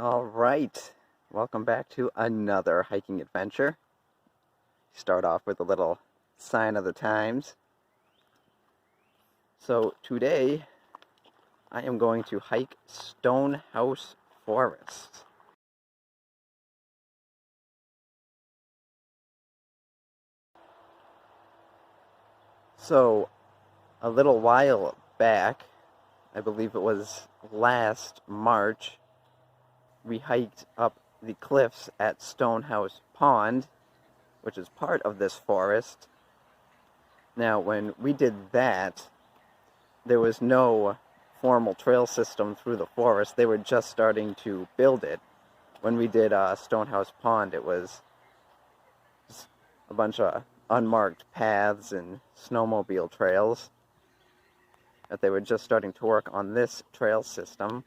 All right, welcome back to another hiking adventure. Start off with a little sign of the times. So today I am going to hike Stonehouse Forest. So a little while back, I believe it was last March, we hiked up the cliffs at Stonehouse Pond, which is part of this forest. Now, when we did that, there was no formal trail system through the forest. They were just starting to build it. When we did Stonehouse Pond, it was just a bunch of unmarked paths and snowmobile trails. But they were just starting to work on this trail system,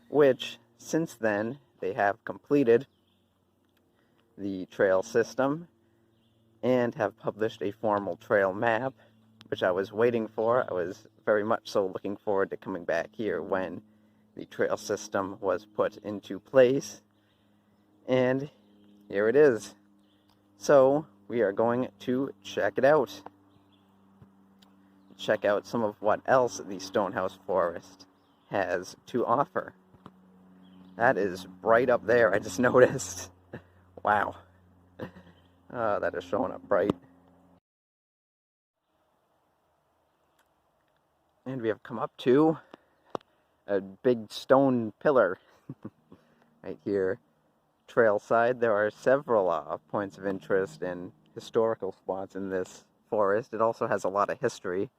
which since then they have completed the trail system and have published a formal trail map, which I was waiting for. I was very much so looking forward to coming back here when the trail system was put into place. And here it is. So we are going to check it out. Check out some of what else the Stonehouse Forest has to offer. That is bright up there, I just noticed. Wow. That is showing up bright. And we have come up to a big stone pillar right here. Trail side, there are several points of interest and historical spots in this forest. It also has a lot of history,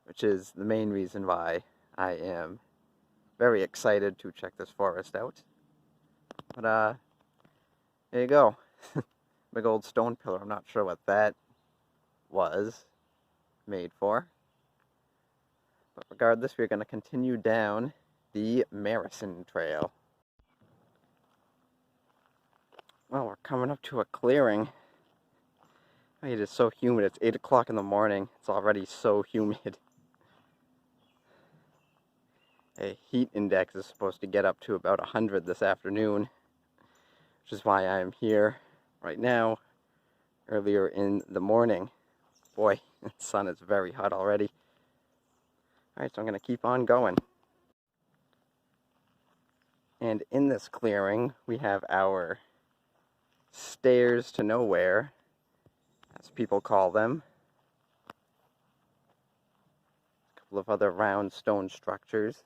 which is the main reason why I am very excited to check this forest out. But there you go. Big old stone pillar. I'm not sure what that was made for. But regardless, we're going to continue down the Marison Trail. Well, we're coming up to a clearing. It is so humid. It's 8 o'clock in the morning. It's already so humid. A heat index is supposed to get up to about 100 this afternoon, which is why I am here right now, earlier in the morning. Boy, the sun is very hot already. Alright, so I'm going to keep on going. And in this clearing, we have our stairs to nowhere, as people call them. A couple of other round stone structures.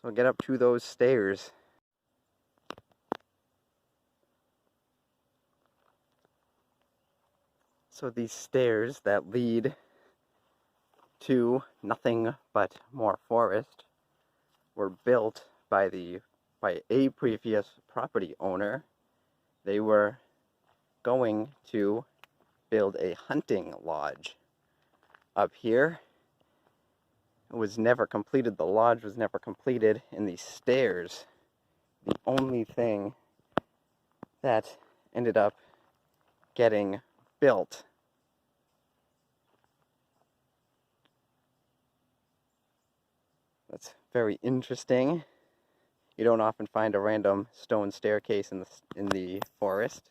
So we'll get up to those stairs. So these stairs that lead to nothing but more forest were built by a previous property owner. They were going to build a hunting lodge up here. It was never completed. The lodge was never completed, and the stairs, the only thing that ended up getting built. That's very interesting. You don't often find a random stone staircase in the forest.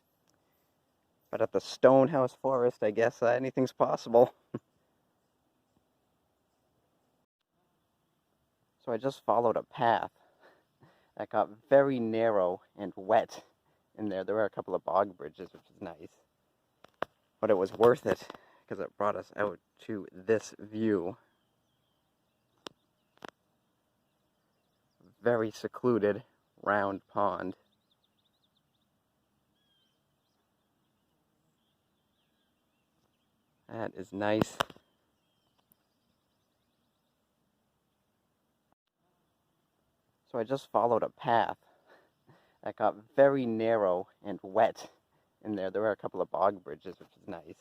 But at the Stonehouse Forest, I guess anything's possible. So I just followed a path that got very narrow and wet in there. There were a couple of bog bridges, which is nice. But it was worth it, because it brought us out to this view. Very secluded, round pond. That is nice. So I just followed a path that got very narrow and wet in there. There were a couple of bog bridges, which is nice.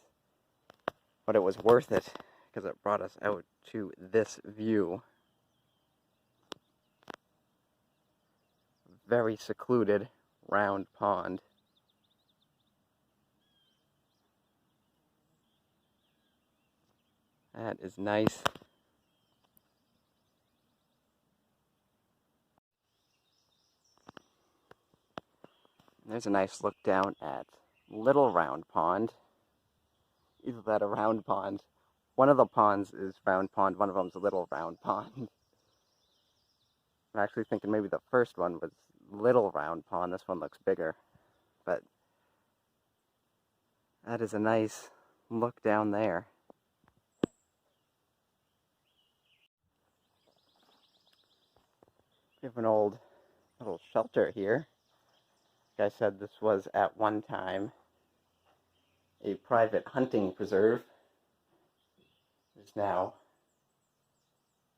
But it was worth it, because it brought us out to this view. Very secluded, round pond. That is nice. There's a nice look down at Little Round Pond. Either that or Round Pond. One of the ponds is Round Pond, one of them's Little Round Pond. I'm actually thinking maybe the first one was Little Round Pond. This one looks bigger. But that is a nice look down there. We have an old little shelter here. Like I said, this was at one time a private hunting preserve. There's now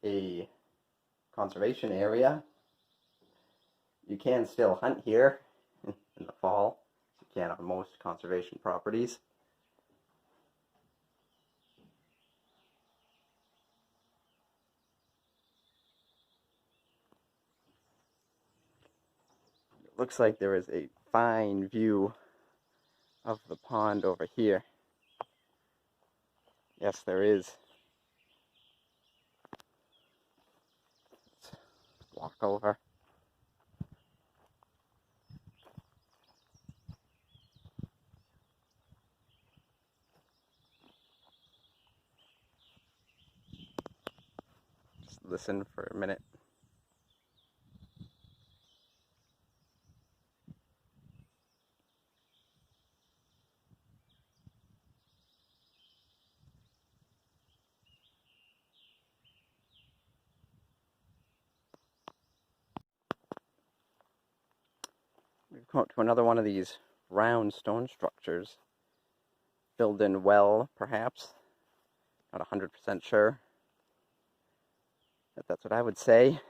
a conservation area. You can still hunt here in the fall. You can on most conservation properties. It looks like there is a fine view of the pond over here. Yes, there is. Let's walk over. Just listen for a minute. We've come up to another one of these round stone structures. Filled in well, perhaps. Not 100% sure. But that's what I would say.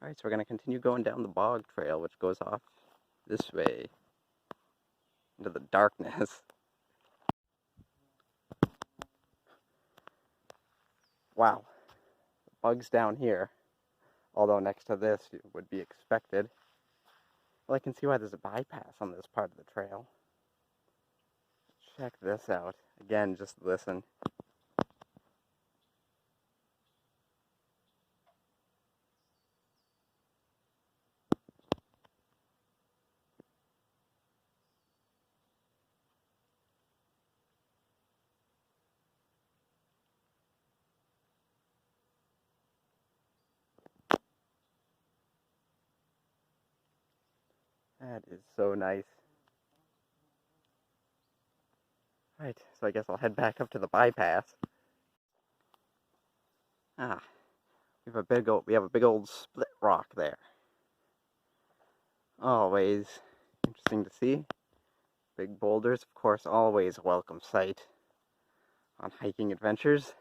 Alright, so we're going to continue going down the bog trail, which goes off this way into the darkness. Wow. Bugs down here. Although next to this would be expected. Well, I can see why there's a bypass on this part of the trail. Check this out. Again, just listen. That is so nice. Right, so I guess I'll head back up to the bypass. We have a big old split rock there. Always interesting to see. Big boulders, of course, always a welcome sight on hiking adventures.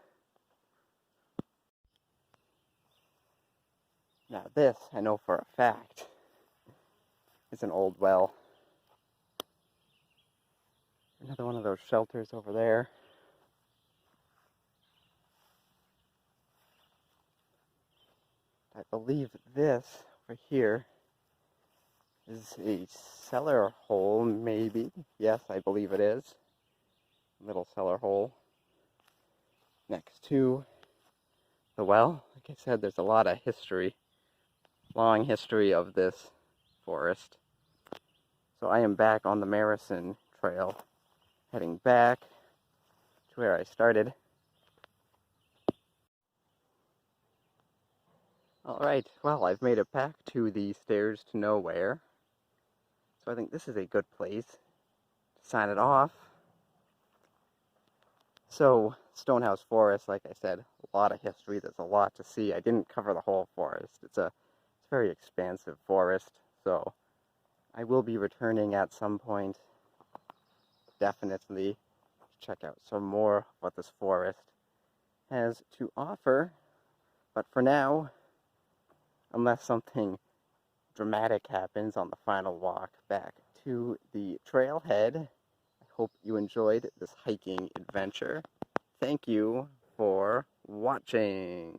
Now this, I know for a fact, is an old well. Another one of those shelters over there. I believe this over here is a cellar hole, maybe. Yes, I believe it is. Little cellar hole next to the well. Like I said, there's a lot of history, long history of this forest. So I am back on the Marison Trail, heading back to where I started. Alright, well, I've made it back to the stairs to nowhere. So I think this is a good place to sign it off. So, Stonehouse Forest, like I said, a lot of history. There's a lot to see. I didn't cover the whole forest. It's a very expansive forest. So, I will be returning at some point, definitely, to check out some more of what this forest has to offer. But for now, unless something dramatic happens on the final walk back to the trailhead, I hope you enjoyed this hiking adventure. Thank you for watching.